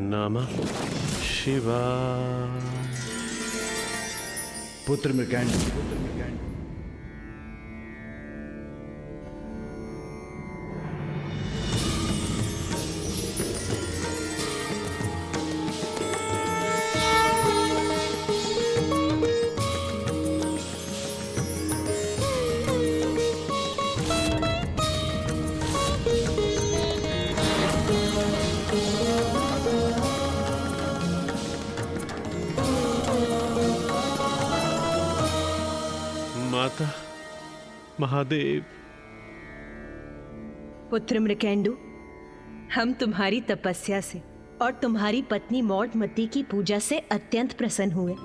नमः शिवाय। पुत्र मृकंड, माता महादेव। पुत्र मृकेंडु, हम तुम्हारी तपस्या से और तुम्हारी पत्नी मौडमती की पूजा से अत्यंत प्रसन्न हुए।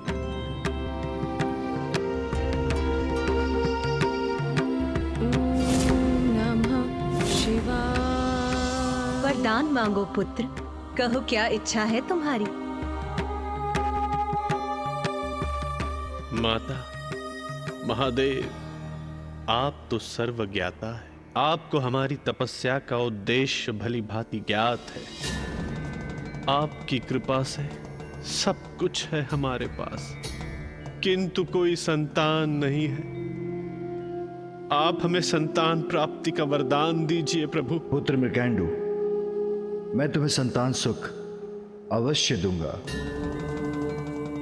नमः शिवाय। वरदान मांगो पुत्र, कहो क्या इच्छा है तुम्हारी। माता महादेव, आप तो सर्वज्ञाता है। आपको हमारी तपस्या का उद्देश्य भली भांति ज्ञात है। आपकी कृपा से सब कुछ है हमारे पास, किंतु कोई संतान नहीं है। आप हमें संतान प्राप्ति का वरदान दीजिए प्रभु। पुत्र मृकंडु, मैं तुम्हें संतान सुख अवश्य दूंगा,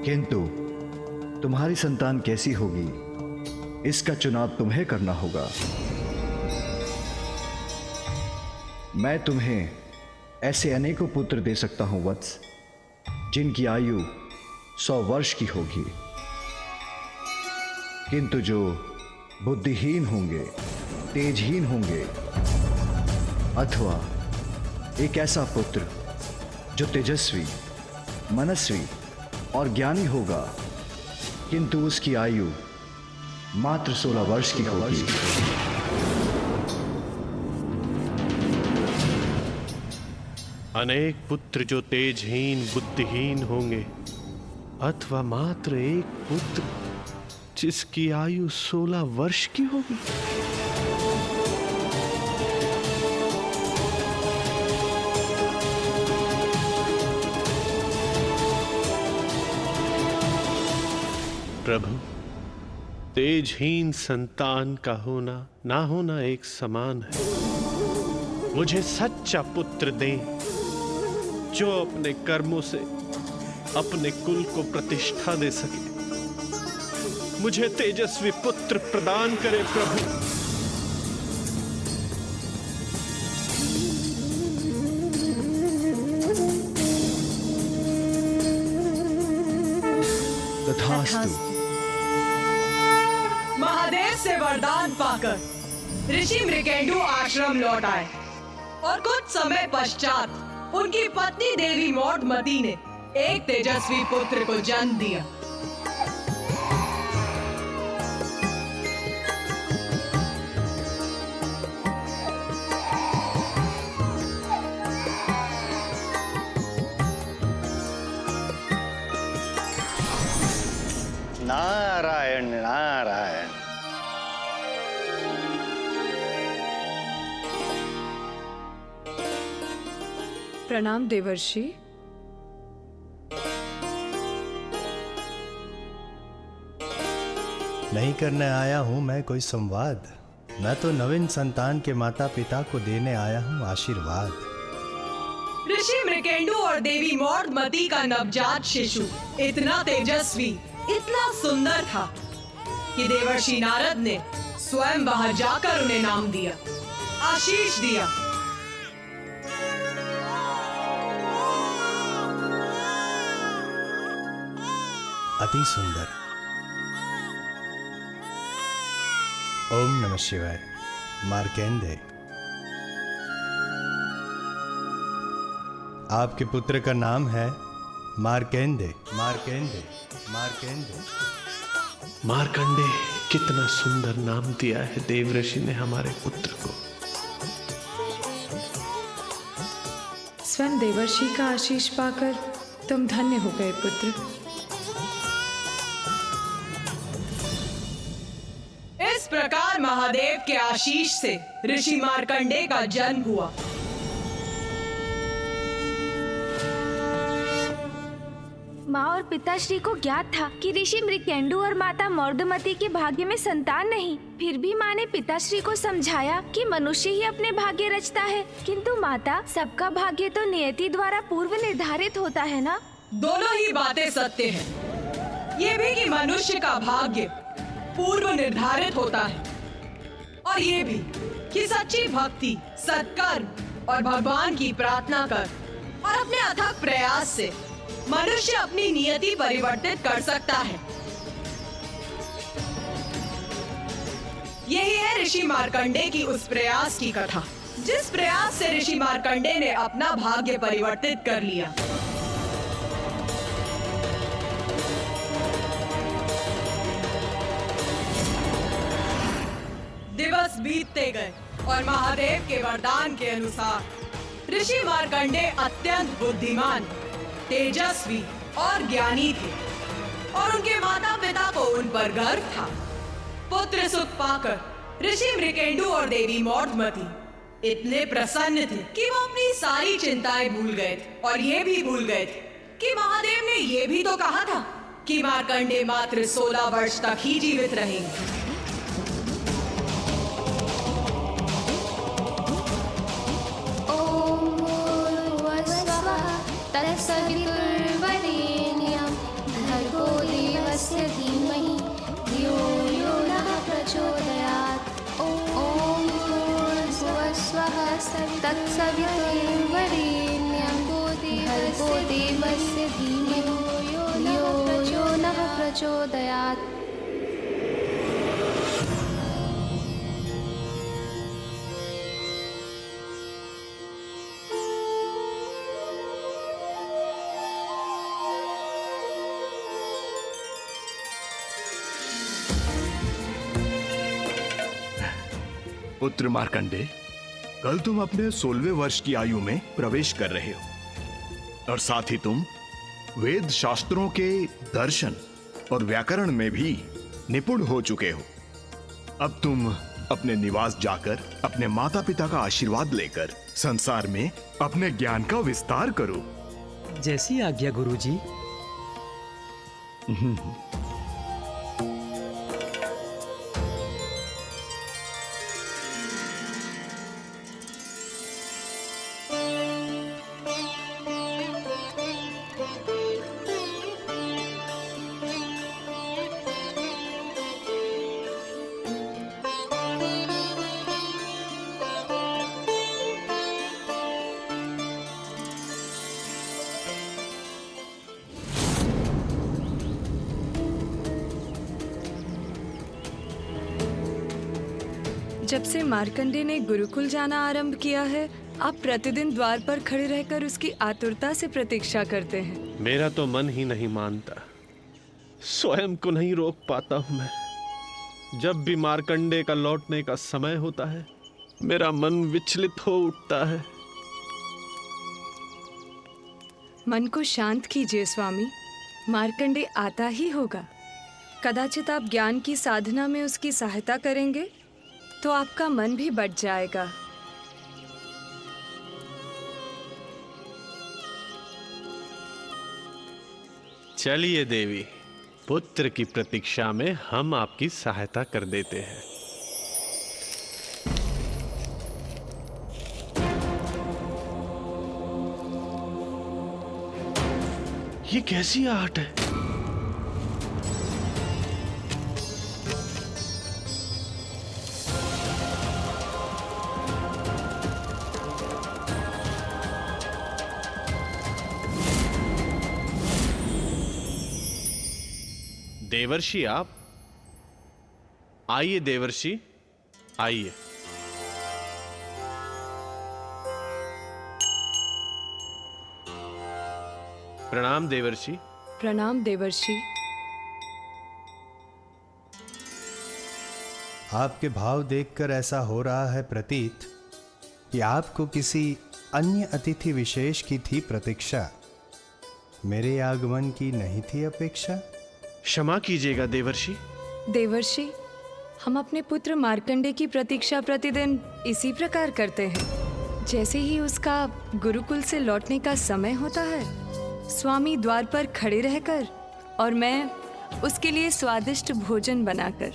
किंतु तुम्हारी संतान कैसी होगी इसका चुनाव तुम्हें करना होगा। मैं तुम्हें ऐसे अनेकों पुत्र दे सकता हूं वत्स, जिनकी आयु 100 वर्ष की होगी, किंतु जो बुद्धिहीन होंगे, तेजहीन होंगे, अथवा एक ऐसा पुत्र जो तेजस्वी, मनस्वी और ज्ञानी होगा, किंतु उसकी आयु मात्र 16 वर्ष की होगी। अनेक पुत्र जो तेजहीन बुद्धिहीन होंगे, अथवा मात्र एक पुत्र जिसकी आयु 16 वर्ष की होगी। प्रभु, तेजहीन संतान का होना ना होना एक समान है। मुझे सच्चा पुत्र दें जो अपने कर्मों से अपने कुल को प्रतिष्ठा दे सके। मुझे तेजस्वी पुत्र प्रदान करे प्रभु। तथास्तु। महादेव से वरदान पाकर ऋषि मृकेंडु आश्रम लौट आए और कुछ समय पश्चात उनकी पत्नी देवी मौडमती ने एक तेजस्वी पुत्र को जन्म दिया। नारायण नारायण। प्रणाम देवर्षि। नहीं करने आया हूं मैं कोई संवाद, मैं तो नवीन संतान के माता पिता को देने आया हूं आशीर्वाद। ऋषि मृकेंडु और देवी मौडमती का नवजात शिशु इतना तेजस्वी, इतना सुंदर था कि देवर्षि नारद ने स्वयं वहां जाकर उन्हें नाम दिया, आशीष दिया। अति सुंदर। ओम नमः शिवाय। मार्केंडे, आपके पुत्र का नाम है मार्केंडे। मार्केंडे, मार्केंडे। मार्कंडे, कितना सुंदर नाम दिया है देवऋषि ने हमारे पुत्र को। स्वयं देवर्षि का आशीष पाकर तुम धन्य हो गए पुत्र। इस प्रकार महादेव के आशीष से ऋषि मार्कंडे का जन्म हुआ। माँ और पिताश्री को ज्ञात था कि ऋषि मृकेंडु और माता मौर्धमती के भाग्य में संतान नहीं। फिर भी माँ ने पिताश्री को समझाया कि मनुष्य ही अपने भाग्य रचता है, किंतु माता, सबका भाग्य तो नियति द्वारा पूर्व निर्धारित होता है ना। दोनों ही बातें सत्य हैं। ये भी कि मनुष्य का भाग्य पूर्व निर्धारित होता है, और ये भी कि सच्ची भक्ति, सत्कर्म और भगवान की प्रार्थना कर और अपने अथक प्रयास से मनुष्य अपनी नियति परिवर्तित कर सकता है। यही है ऋषि मार्कंडे की उस प्रयास की कथा, जिस प्रयास से ऋषि मार्कंडे ने अपना भाग्य परिवर्तित कर लिया। दिवस बीतते गए और महादेव के वरदान के अनुसार ऋषि मार्कंडे अत्यंत बुद्धिमान, तेजस्वी और ज्ञानी थे, और उनके माता पिता को उन पर गर्व था। पुत्र सुख पाकर ऋषि मृकेंडु और देवी मौर्धमती इतने प्रसन्न थे कि वो अपनी सारी चिंताएं भूल गए थे, और ये भी भूल गए थे कि महादेव ने ये भी तो कहा था कि मार्कंडे मात्र 16 वर्ष तक ही जीवित रहेंगे। तत्सवितुर्वरेण्यं भर्गो देवस्य धीमहि धियो यो नः प्रचोदयात्। ॐ भूर्भुवस्वः तत्सवितुर्वरेण्यं भर्गो देवस्य धीमहि धियो यो नः प्रचोदयात्। पुत्र मार्कंडे, कल तुम अपने 16वें वर्ष की आयु में प्रवेश कर रहे हो, और साथ ही तुम वेद शास्त्रों के दर्शन और व्याकरण में भी निपुण हो चुके हो। अब तुम अपने निवास जाकर अपने माता पिता का आशीर्वाद लेकर संसार में अपने ज्ञान का विस्तार करो। जैसी आज्ञा गुरुजी। जब से मार्कंडे ने गुरुकुल जाना आरंभ किया है, आप प्रतिदिन द्वार पर खड़े रहकर उसकी आतुरता से प्रतीक्षा करते हैं। मेरा तो मन ही नहीं मानता, स्वयं को नहीं रोक पाता हूं मैं। जब भी मार्कंडे का लौटने का समय होता है, मेरा मन विचलित हो उठता है। मन को शांत कीजिए स्वामी, मार्कंडे आता ही होगा। कदाचित आप ज्ञान की साधना में उसकी सहायता करेंगे तो आपका मन भी बढ़ जाएगा। चलिए देवी, पुत्र की प्रतीक्षा में हम आपकी सहायता कर देते हैं। ये कैसी आहट है? देवर्षि, आप आइए। देवर्षि आइए। प्रणाम देवर्षि। प्रणाम देवर्षि। आपके भाव देखकर ऐसा हो रहा है प्रतीत कि आपको किसी अन्य अतिथि विशेष की थी प्रतीक्षा, मेरे आगमन की नहीं थी अपेक्षा। क्षमा कीजिएगा देवर्षि। देवर्षि, हम अपने पुत्र मार्कंडे की प्रतीक्षा प्रतिदिन इसी प्रकार करते हैं। जैसे ही उसका गुरुकुल से लौटने का समय होता है, स्वामी द्वार पर खड़े रहकर और मैं उसके लिए स्वादिष्ट भोजन बनाकर।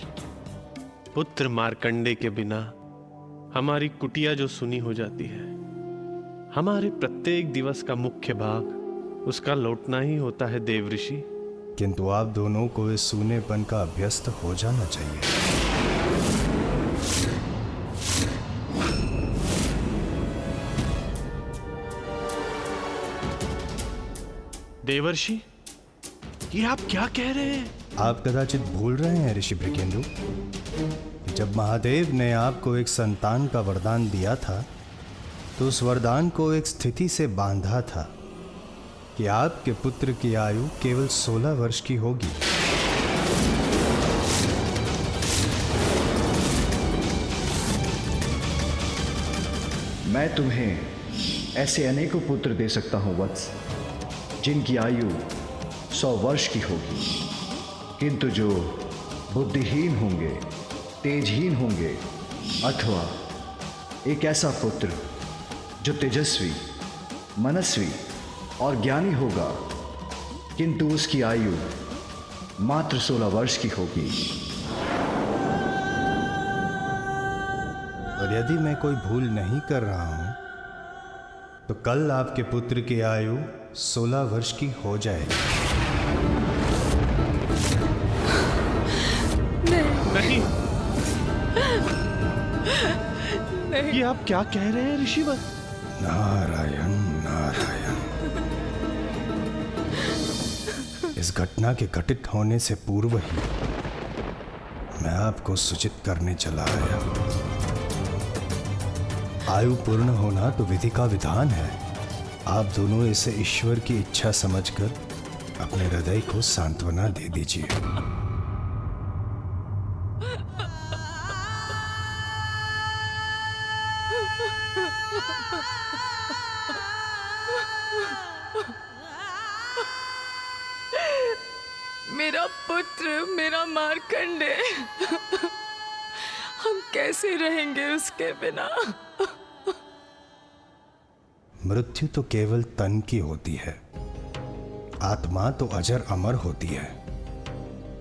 पुत्र मार्कंडे के बिना हमारी कुटिया जो सुनी हो जाती है। हमारे प्रत्येक दिवस का मुख्य भाग उसका लौटना ही होता है देवऋषि। किंतु आप दोनों को इस सूनेपन का अभ्यस्त हो जाना चाहिए। देवर्षि, ये आप क्या कह रहे हैं? आप कदाचित भूल रहे हैं ऋषि मृकेंदु, जब महादेव ने आपको एक संतान का वरदान दिया था तो उस वरदान को एक स्थिति से बांधा था कि आपके पुत्र की आयु केवल 16 वर्ष की होगी। मैं तुम्हें ऐसे अनेकों पुत्र दे सकता हूं वत्स, जिनकी आयु 100 वर्ष की होगी, किंतु जो बुद्धिहीन होंगे, तेजहीन होंगे, अथवा एक ऐसा पुत्र जो तेजस्वी, मनस्वी और ज्ञानी होगा, किंतु उसकी आयु मात्र 16 वर्ष की होगी। और यदि मैं कोई भूल नहीं कर रहा हूं तो कल आपके पुत्र की आयु 16 वर्ष की हो जाएगी। नहीं, ये आप क्या कह रहे हैं ऋषिवर? नारायण नारायण। इस घटना के घटित होने से पूर्व ही मैं आपको सूचित करने चला आया। आयु पूर्ण होना तो विधि का विधान है। आप दोनों इसे ईश्वर की इच्छा समझकर अपने हृदय को सांत्वना दे दीजिए। मेरा पुत्र, मेरा मार्कंडे, हम कैसे रहेंगे उसके बिना? मृत्यु तो केवल तन की होती है, आत्मा तो अजर अमर होती है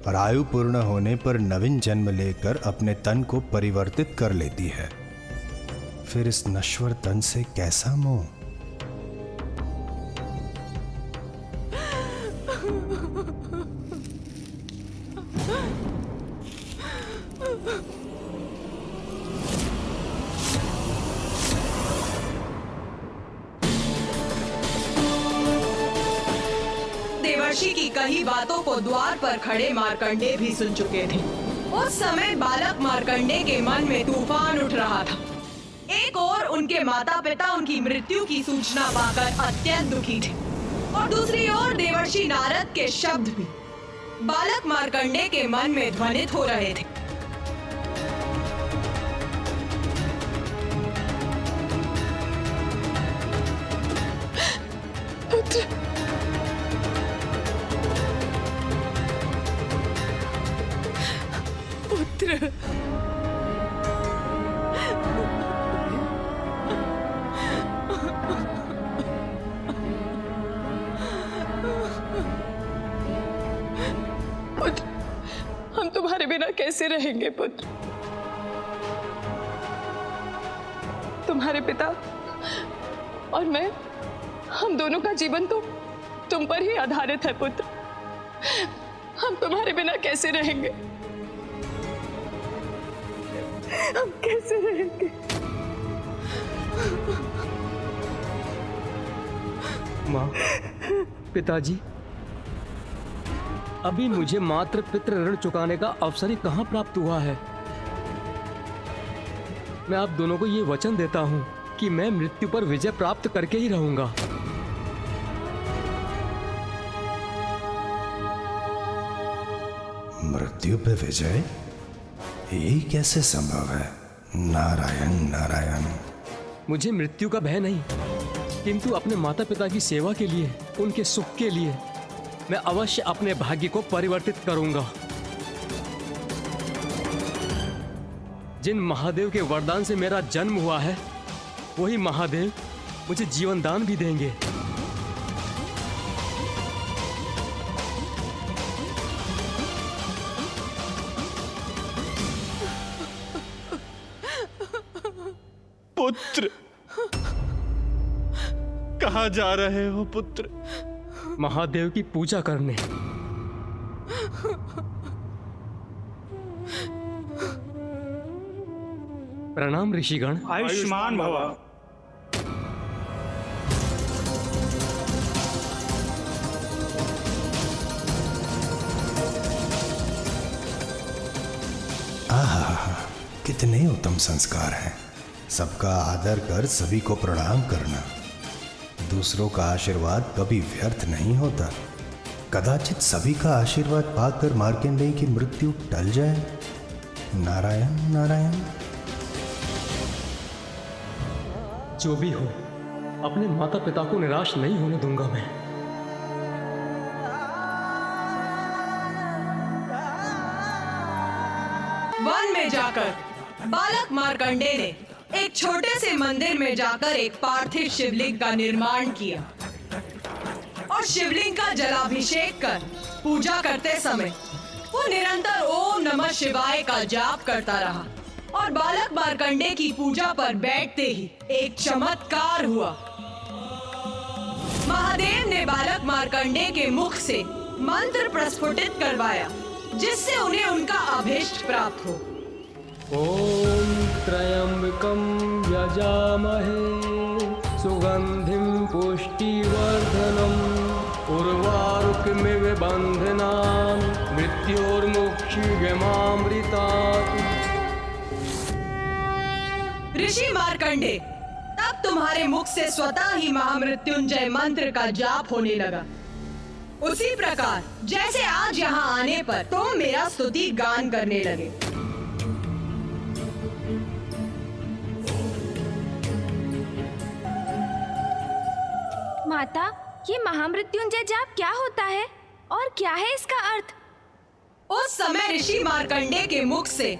और आयु पूर्ण होने पर नवीन जन्म लेकर अपने तन को परिवर्तित कर लेती है। फिर इस नश्वर तन से कैसा मोह? देवर्षि की कही बातों को द्वार पर खड़े मार्कंडे भी सुन चुके थे। उस समय बालक मार्कंडे के मन में तूफान उठ रहा था। एक ओर उनके माता पिता उनकी मृत्यु की सूचना पाकर अत्यंत दुखी थे और दूसरी ओर देवर्षि नारद के शब्द भी बालक मार्कंडे के मन में ध्वनित हो रहे थे। पुत्र, हम तुम्हारे बिना कैसे रहेंगे पुत्र? तुम्हारे पिता और मैं, हम दोनों का जीवन तो तुम पर ही आधारित है पुत्र। हम तुम्हारे बिना कैसे रहेंगे? हम कैसे रहेंगे? माँ, पिताजी, अभी मुझे मात्र पितृ ऋण चुकाने का अवसर ही कहाँ प्राप्त हुआ है। मैं आप दोनों को ये वचन देता हूँ कि मैं मृत्यु पर विजय प्राप्त करके ही रहूंगा। मृत्यु पे विजय? ये कैसे संभव है? नारायण नारायण। मुझे मृत्यु का भय नहीं, किंतु अपने माता पिता की सेवा के लिए, उनके सुख के लिए मैं अवश्य अपने भाग्य को परिवर्तित करूंगा। जिन महादेव के वरदान से मेरा जन्म हुआ है, वही महादेव मुझे जीवन दान भी देंगे। पुत्र, कहाँ जा रहे हो पुत्र? महादेव की पूजा करने। प्रणाम ऋषिगण। आयुष्मान भव। आहा, कितने उत्तम संस्कार हैं। सबका आदर कर सभी को प्रणाम करना। दूसरों का आशीर्वाद कभी व्यर्थ नहीं होता। कदाचित सभी का आशीर्वाद पाकर मार्कंडेय की मृत्यु टल जाए। नारायण नारायण। जो भी हो, अपने माता पिता को निराश नहीं होने दूंगा मैं। वन में जाकर बालक मार्कंडेय ने एक छोटे से मंदिर में जाकर एक पार्थिव शिवलिंग का निर्माण किया और शिवलिंग का जलाभिषेक कर पूजा करते समय वो निरंतर ओम नमः शिवाय का जाप करता रहा। और बालक मार्कंडेय की पूजा पर बैठते ही एक चमत्कार हुआ। महादेव ने बालक मार्कंडेय के मुख से मंत्र प्रस्फुटित करवाया, जिससे उन्हें उनका अभीष्ट प्राप्त हो। ओम त्र्यंबकं यजामहे सुगंधिं पुष्टिवर्धनम् उर्वारुकमिव बन्धनान् मृत्योर्मुक्षीयमामृतात्। ऋषि मार्कंडेय, तब तुम्हारे मुख से स्वतः ही महामृत्युंजय मंत्र का जाप होने लगा। उसी प्रकार जैसे आज यहाँ आने पर तुम मेरा स्तुति गान करने लगे। माता, ये महामृत्युंजय जाप क्या होता है और क्या है इसका अर्थ? उस समय ऋषि मार्कंडेय के मुख से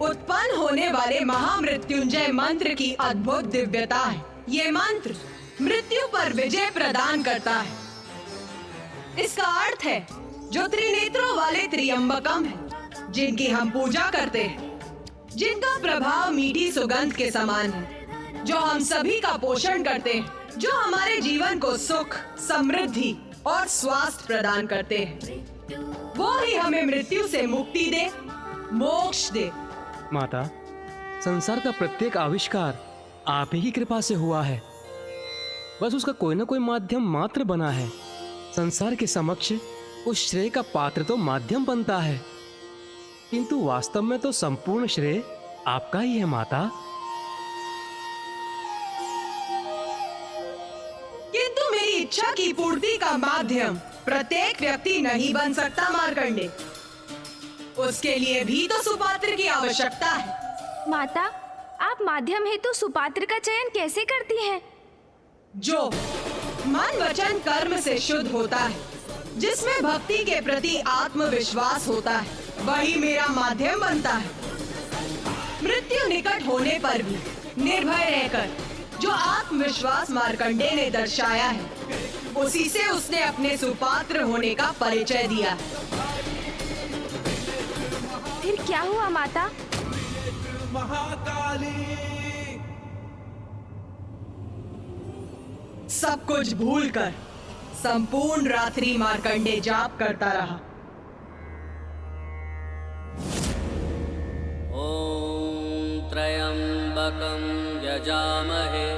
उत्पन्न होने वाले महामृत्युंजय मंत्र की अद्भुत दिव्यता है। ये मंत्र मृत्यु पर विजय प्रदान करता है। इसका अर्थ है जो त्रिनेत्रों वाले त्र्यंबकम है, जिनकी हम पूजा करते हैं, जिनका प्रभाव मीठी सुगंध के समान है, जो हम सभी का पोषण करते हैं, जो हमारे जीवन को सुख, समृद्धि और स्वास्थ्य प्रदान करते हैं, वो ही हमें मृत्यु से मुक्ति दे, मोक्ष दे। माता, संसार का प्रत्येक आविष्कार आप ही की कृपा से हुआ है। बस उसका कोई ना कोई माध्यम मात्र बना है। संसार के समक्ष उस श्रेय का पात्र तो माध्यम बनता है, किंतु वास्तव में तो संपूर्ण श्रेय आपका ही है माता। किंतु मेरी इच्छा की पूर्ति का माध्यम प्रत्येक व्यक्ति नहीं बन सकता मार्कंडेय। उसके लिए भी तो सुपात्र की आवश्यकता है। माता, आप माध्यम हेतु सुपात्र का चयन कैसे करती हैं? जो मन वचन कर्म से शुद्ध होता है, जिसमें भक्ति के प्रति आत्मविश्वास होता है, वही मेरा माध्यम बनता है। मृत्यु निकट होने पर भी निर्भय रहकर जो आत्मविश्वास मार्कंडेय ने दर्शाया है, उसी से उसने अपने सुपात्र होने का परिचय दिया। फिर क्या हुआ माता? सब कुछ भूलकर संपूर्ण रात्रि मार्कंडेय जाप करता रहा। ओम त्र्यंबकं यजामहे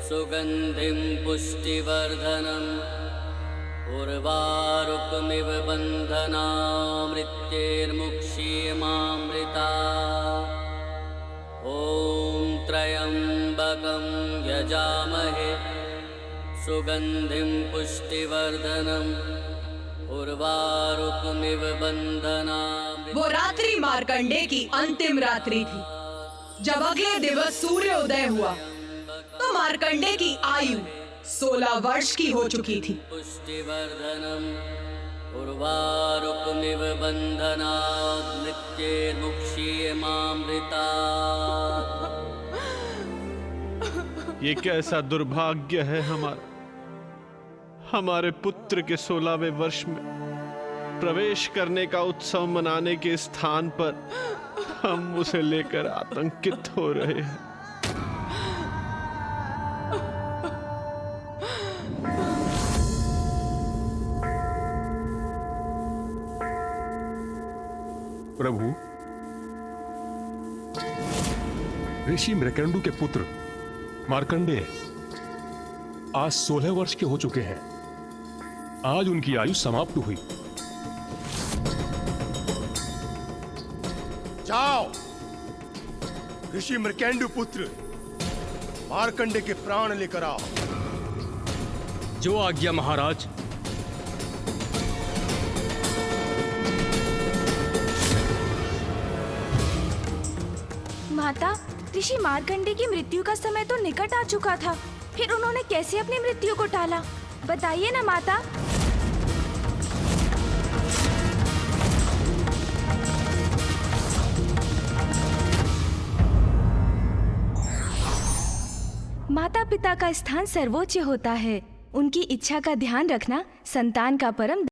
सुगंधिं पुष्टिवर्धनम् उर्वारुकमिव बन्धनान् मृत्योर्मुक्षीयमामृतात्। ओम त्र्यंबकं यजामहे सुगंधिं पुष्टिवर्धनम् उर्वारुकमिव बन्धनान्। वो रात्रि मार्कंडेय की अंतिम रात्रि थी। जब अगले दिवस सूर्योदय हुआ तो मार्कंडेय की आयु 16 वर्ष की हो चुकी थी। पुष्टिवर्धनम् उर्वारुकमिव बन्धनात् मृत्योर्मुक्षीयमामृतात्। ये कैसा दुर्भाग्य है हमारे पुत्र के 16वें वर्ष में प्रवेश करने का उत्सव मनाने के स्थान पर हम उसे लेकर आतंकित हो रहे हैं। प्रभु, ऋषि मृकेंडु के पुत्र मार्कंडेय आज 16 वर्ष के हो चुके हैं। आज उनकी आयु समाप्त हुई। जाओ, ऋषि मृकेंडु पुत्र मार्कंडे के प्राण लेकर आओ। जो आज्ञा महाराज। माता, ऋषि मार्कंडे की मृत्यु का समय तो निकट आ चुका था, फिर उन्होंने कैसे अपनी मृत्यु को टाला? बताइए ना माता। माता पिता का स्थान सर्वोच्च होता है। उनकी इच्छा का ध्यान रखना संतान का परम